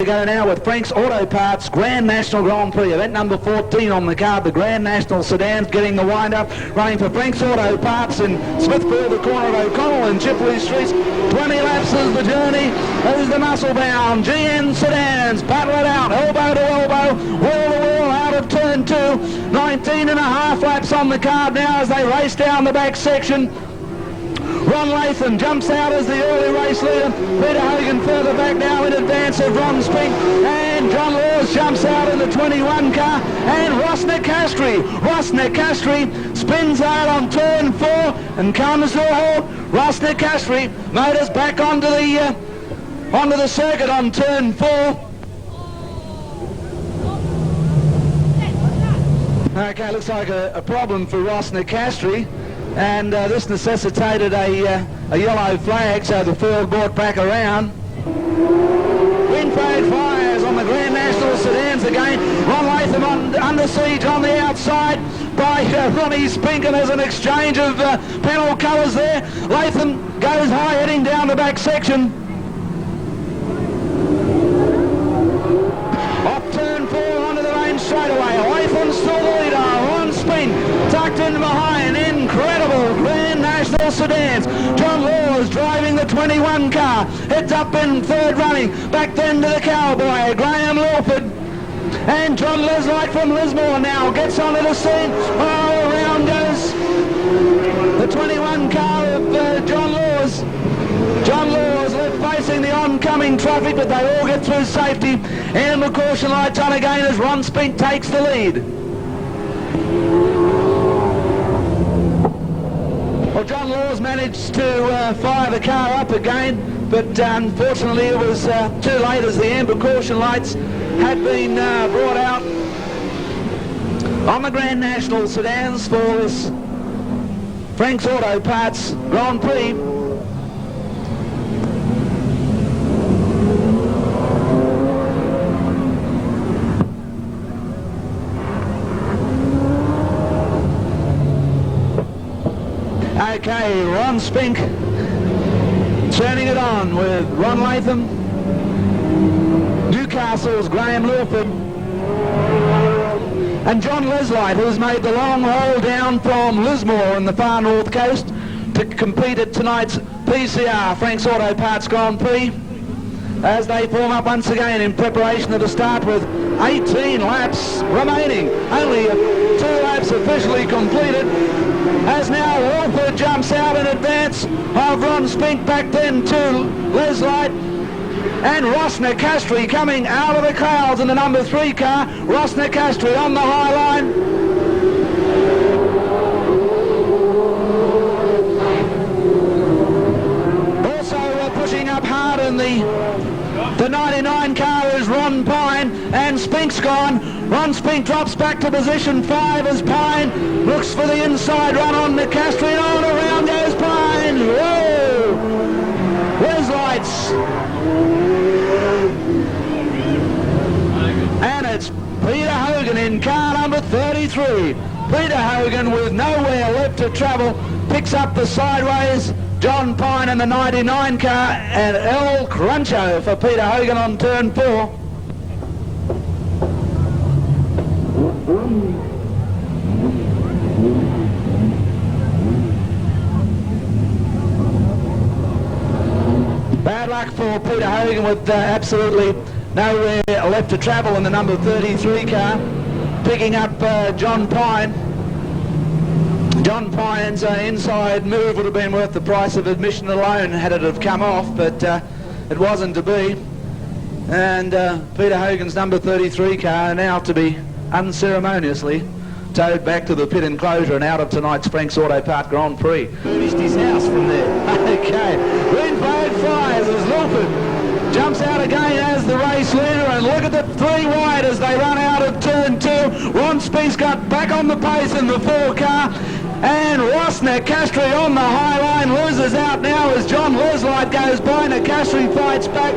We go now with Frank's Auto Parts Grand National Grand Prix. Event number 14 on the card, the Grand National Sedans getting the wind-up. Running for Frank's Auto Parts in Smithfield, the corner of O'Connell and Chippewa Streets. 20 laps is the journey. There's the muscle-bound GN Sedans. Battle it out, elbow to elbow, wall to wall out of turn 2. 19 and a half laps on the card now as they race down the back section. Ron Latham jumps out as the early race leader. Peter Hogan further back now in advance of Ron Spink. And John Laws jumps out in the 21 car. And Ross Nicastri spins out on turn 4 and comes to a halt. Ross Nicastri motors back onto the circuit on turn 4. Okay, looks like a problem for Ross Nicastri. And this necessitated a yellow flag, so the field brought back around. Wind flag fires on the Grand National Sedans again. Ron Latham under siege on the outside by Ronnie Spink, and there's an exchange of panel colours there. Latham goes high heading down the back section. Off turn 4 onto the lane straight away. Latham's still the leader. Ron Spink tucked in behind. Incredible Grand National Sedans. John Laws driving the 21 car. Heads up in third running. Back then to the cowboy, Graham Lawford. And John Leslight from Lismore now gets onto the scene. Oh, around goes the 21 car of John Laws. John Laws left facing the oncoming traffic, but they all get through safety. And the caution lights on again as Ron Spink takes the lead. Well, John Laws managed to fire the car up again, but unfortunately it was too late as the amber caution lights had been brought out on the Grand National Sedans for this Frank's Auto Parts Grand Prix. Okay, Ron Spink turning it on with Ron Latham, Newcastle's Graham Lawford, and John Leslight, who's made the long haul down from Lismore in the far north coast to compete at tonight's PCR Frank's Auto Parts Grand Prix, as they form up once again in preparation of the start with 18 laps remaining. Only 2 laps officially completed, as now Lawford jumps out in advance of Ron Spink, back then to Leslight. And Ross Nicastri coming out of the clouds in the number 3 car. Ross Nicastri on the high line. Also pushing up hard in the 99 car is Ron Pine, and Spink's gone. Ron Spink drops back to position 5 as Pine looks for the inside run on Nicastri, and on around goes Pine. Whoa! There's lights. And it's Peter Hogan in car number 33. Peter Hogan, with nowhere left to travel, picks up the sideways John Pine in the 99 car, and El Cruncho for Peter Hogan on turn 4. Bad luck for Peter Hogan with absolutely nowhere left to travel in the number 33 car, picking up John Pine. John Pine's inside move would have been worth the price of admission alone had it have come off, but it wasn't to be. And Peter Hogan's number 33 car now to be unceremoniously towed back to the pit enclosure and out of tonight's Frank's Auto Part Grand Prix. Finished his house from there. Okay, green flag fires as Lawford jumps out again as the race leader, and look at the 3 wide as they run out of turn 2. Ron Spink's got back on the pace in the 4 car, and Ross Nicastri on the high line loses out now as John Leslight goes by. Nicastri fights back.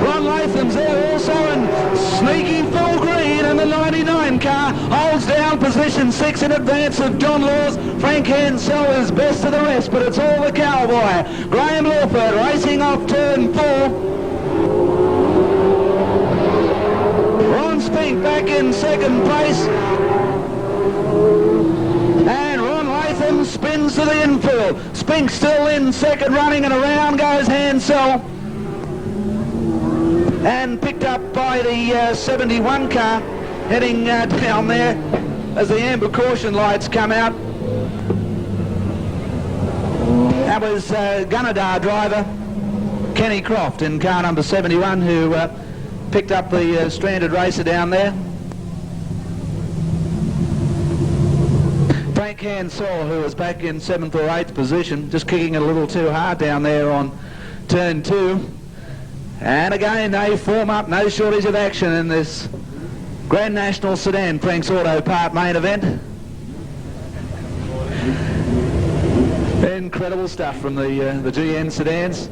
Ron Latham's there also, and sneaky full green, and the 99 car holds down position 6 in advance of John Laws. Frank Hansell is best of the rest, but it's all the cowboy. Graham Lawford racing off turn 4. Spink back in second place. And Ron Latham spins to the infield. Spink still in second running, and around goes Hansel. And picked up by the 71 car, heading down there as the amber caution lights come out. That was Gunnedah driver Kenny Croft in car number 71, who picked up the stranded racer down there. Frank Hansel, who was back in 7th or 8th position, just kicking it a little too hard down there on turn 2. And again, they form up, no shortage of action in this Grand National Sedan Frank's Auto Part main event. Incredible stuff from the GN sedans.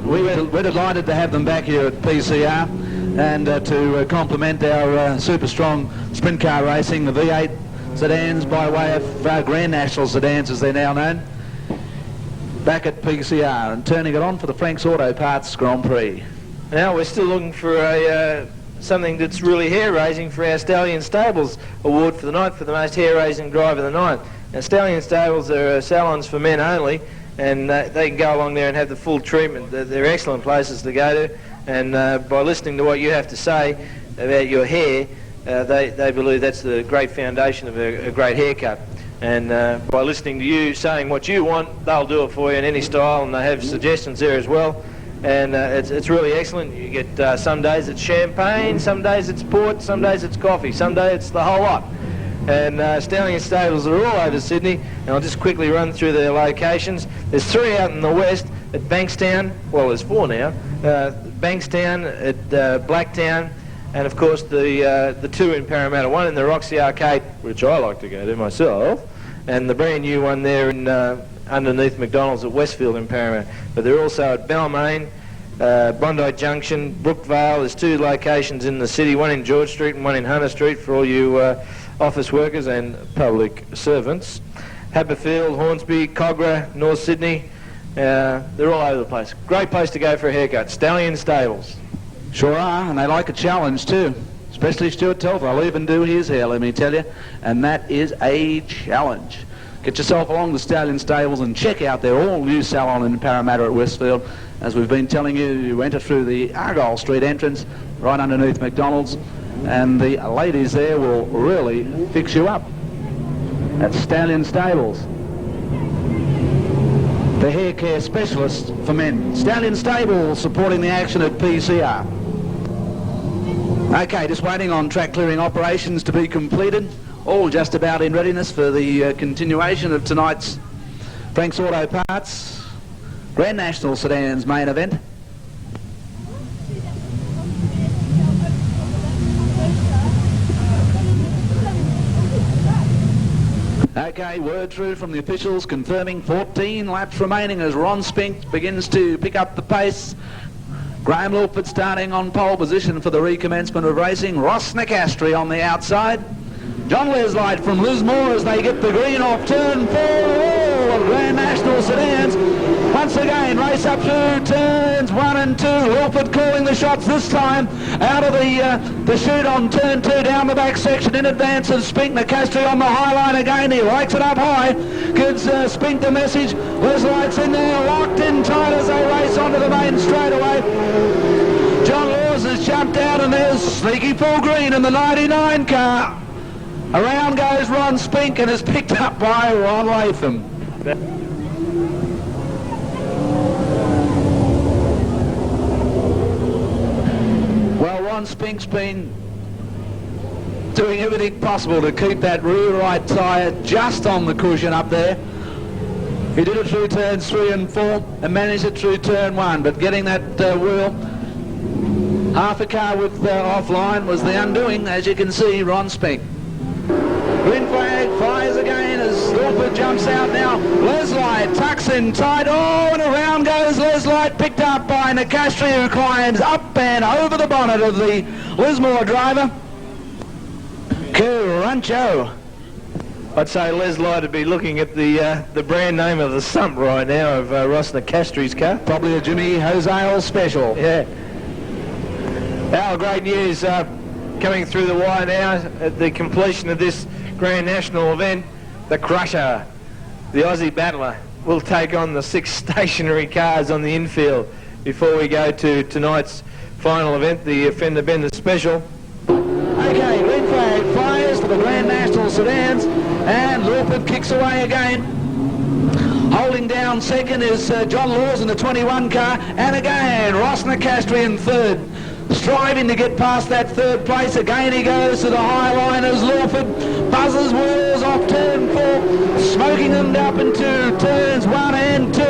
We're delighted to have them back here at PCR, and to complement our super strong sprint car racing, the V8 sedans by way of Grand National sedans as they're now known, back at PCR and turning it on for the Frank's Auto Parts Grand Prix. Now we're still looking for a something that's really hair-raising for our Stallion Stables award for the night, for the most hair-raising drive of the night. Now Stallion Stables are salons for men only, and they can go along there and have the full treatment. They're excellent places to go to, and by listening to what you have to say about your hair, they believe that's the great foundation of a great haircut. And by listening to you saying what you want, they'll do it for you in any style, and they have suggestions there as well. And it's really excellent. You get some days it's champagne, some days it's port, some days it's coffee, some days it's the whole lot. And Stallion Stables are all over Sydney, and I'll just quickly run through their locations. There's 3 out in the west at Bankstown, well there's 4 now, Bankstown, at Blacktown, and of course the 2 in Parramatta, one in the Roxy Arcade, which I like to go to myself, and the brand new one there in underneath McDonald's at Westfield in Parramatta. But they're also at Balmain, Bondi Junction, Brookvale. There's 2 locations in the city, one in George Street and one in Hunter Street for all you office workers and public servants. Haberfield, Hornsby, Cogra, North Sydney, they're all over the place. Great place to go for a haircut. Stallion Stables. Sure are, and they like a challenge too, especially Stuart Telfer. I'll even do his hair, let me tell you, and that is a challenge. Get yourself along the Stallion Stables and check out their all-new salon in Parramatta at Westfield. As we've been telling you, you enter through the Argyle Street entrance right underneath McDonald's, and the ladies there will really fix you up at Stallion Stables. The hair care specialist for men. Stallion Stables supporting the action at PCR. Okay, just waiting on track clearing operations to be completed. All just about in readiness for the continuation of tonight's Frank's Auto Parts Grand National Sedans main event. Okay, word through from the officials confirming 14 laps remaining as Ron Spink begins to pick up the pace. Graham Lilford starting on pole position for the recommencement of racing. Ross Nicastri on the outside. John Leslight from Lismore as they get the green off turn 4 of Grand National Sedans. Once again, race up through turns 1 and 2. Lilford calling the shots this time out of the chute on turn 2 down the back section in advance of Spink. Nicastri on the high line again. He likes it up high. Gives Spink the message. Leslight's in there, locked in tight as they race onto the main straightaway. John Laws has jumped out, and there's Sneaky Full Green in the 99 car. Around goes Ron Spink and is picked up by Ron Latham. Well, Ron Spink's been doing everything possible to keep that rear right tyre just on the cushion up there. He did it through turns 3 and 4 and managed it through turn 1, but getting that wheel half a car with offline was the undoing, as you can see. Ron Spink. Green flag fires again as Lilford jumps out now. Leslight tucks in tight. Oh, and around goes Leslight, picked up by Nicastri, who climbs up and over the bonnet of the Lismore driver. Rancho. I'd say Leslight would be looking at the brand name of the sump right now of Ross Nicastri's car. Probably a Jimmy Hosale special. Yeah. Our great news. coming through the wire now at the completion of this Grand National event. The Crusher, the Aussie battler, will take on the 6 stationary cars on the infield before we go to tonight's final event, the Fender Bender Special. Okay, green flag fires for the Grand National Sedans, and Lawford kicks away again. Holding down second is John Laws in the 21 car, and again Ross Nicastri in third. Striving to get past that third place. Again he goes to the high line as Lawford buzzes wheels off turn 4, smoking them up into turns 1 and 2.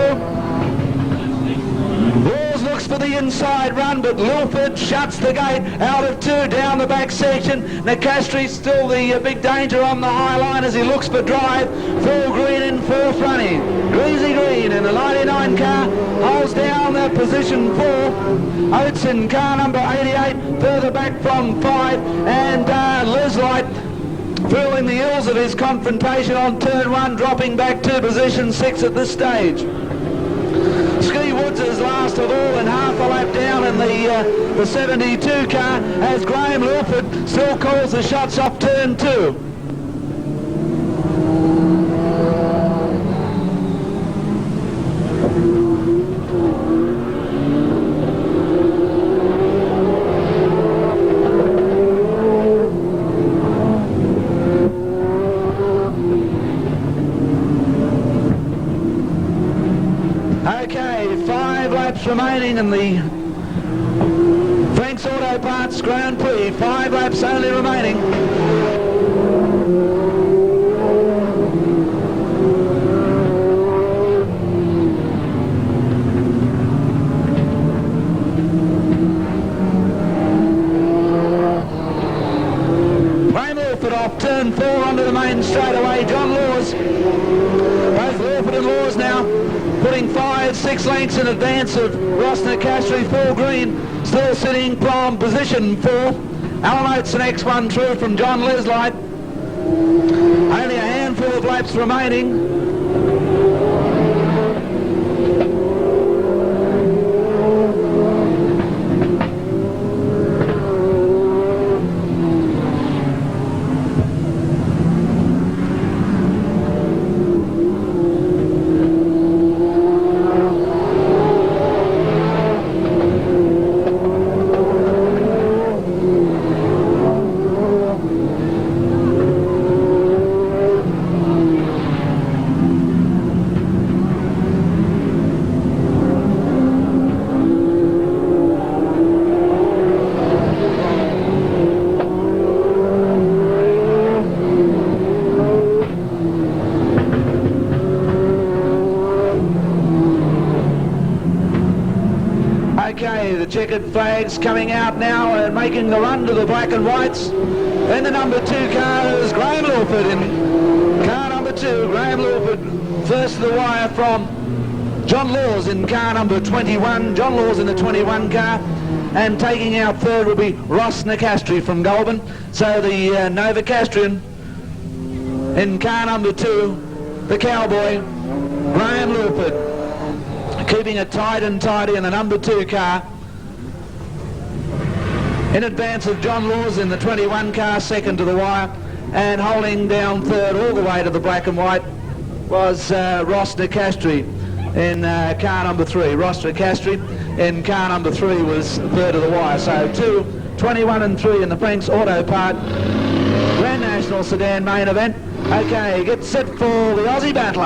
Laws looks for the inside run, but Lawford shuts the gate out of 2 down the back section. Nicastri still the big danger on the high line as he looks for drive. 4 Green in 4th running. Greasy Green in the 99 car holds down position 4. Oates in car number 88, further back from 5, and Liz Light feeling the ills of his confrontation on turn 1, dropping back to position 6 at this stage. Ski Woods is last of all and half a lap down in the 72 car as Graham Lawford still calls the shots off turn 2. Okay, 5 laps remaining in the Frank's Auto Parts Grand Prix. 5 laps only remaining. Graham Lawford off turn 4 onto the main straightaway. John Laws, both Lawford and Laws now putting 5-6 lengths in advance of Ross Nicastri. 4 Green still sitting from position 4. Alan Oates the next one through from John Leslight. Only a handful of laps remaining. Okay, the checkered flags coming out now and making the run to the black and whites. Then the number 2 car is Graham Lawford in car number 2. Graham Lawford first to the wire from John Laws in car number 21. John Laws in the 21 car. And taking out third will be Ross Nicastri from Goulburn. So the Novocastrian in car number 2, the Cowboy, Graham Lawford, keeping it tight and tidy in the number 2 car. In advance of John Laws in the 21 car, second to the wire, and holding down third all the way to the black and white was Ross Nicastri in car number 3. Ross Nicastri in car number 3 was third to the wire. So 2, 21 and 3 in the Frank's Auto Part Grand National Sedan main event. Okay, get set for the Aussie battler.